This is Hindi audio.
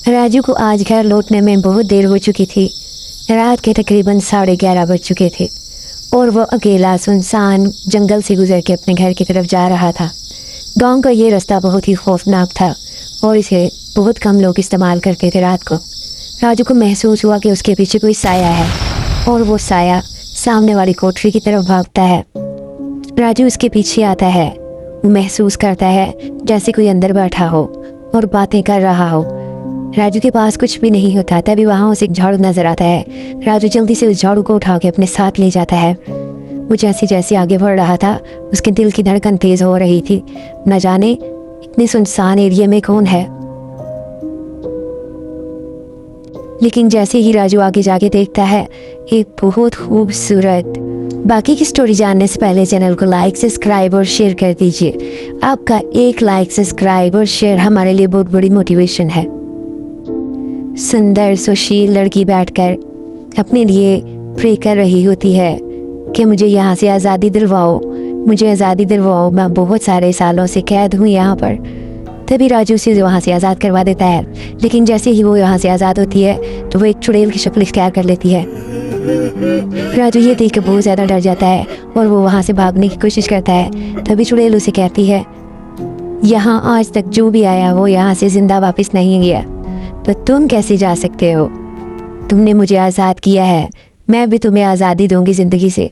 राजू को आज घर लौटने में बहुत देर हो चुकी थी। रात के तकरीबन 11:30 बज चुके थे और वो अकेला सुनसान जंगल से गुजर के अपने घर की तरफ जा रहा था। गांव का ये रास्ता बहुत ही खौफनाक था और इसे बहुत कम लोग इस्तेमाल करते थे। रात को राजू को महसूस हुआ कि उसके पीछे कोई साया है और वो साया सामने वाली कोठरी की तरफ भागता है। राजू उसके पीछे आता है। वो महसूस करता है जैसे कोई अंदर बैठा हो और बातें कर रहा हो। राजू के पास कुछ भी नहीं होता, तभी वहाँ उसे एक झाड़ू नजर आता है। राजू जल्दी से उस झाड़ू को उठा के अपने साथ ले जाता है। वो जैसे जैसे आगे बढ़ रहा था उसके दिल की धड़कन तेज हो रही थी। न जाने इतने सुनसान एरिया में कौन है। लेकिन जैसे ही राजू आगे जाके देखता है एक बहुत खूबसूरत। बाकी की स्टोरी जानने से पहले चैनल को लाइक सब्सक्राइब और शेयर कर दीजिए। आपका एक लाइक सब्सक्राइब और शेयर हमारे लिए बहुत बड़ी मोटिवेशन है। सुंदर सुशील लड़की बैठकर अपने लिए प्रे कर रही होती है कि मुझे यहाँ से आज़ादी दिलवाओ, मुझे आज़ादी दिलवाओ, मैं बहुत सारे सालों से कैद हूँ यहाँ पर। तभी राजू उसे वहाँ से आज़ाद करवा देता है। लेकिन जैसे ही वो यहाँ से आज़ाद होती है तो वो एक चुड़ैल की शक्ल इख्तियार कर लेती है। राजू ये देख कर बहुत ज़्यादा डर जाता है और वो वहाँ से भागने की कोशिश करता है। तभी चुड़ैल उसे कहती है, यहाँ आज तक जो भी आया वो यहाँ से जिंदा वापस नहीं गया, तो तुम कैसे जा सकते हो? तुमने मुझे आज़ाद किया है, मैं भी तुम्हें आज़ादी दूंगी ज़िंदगी से।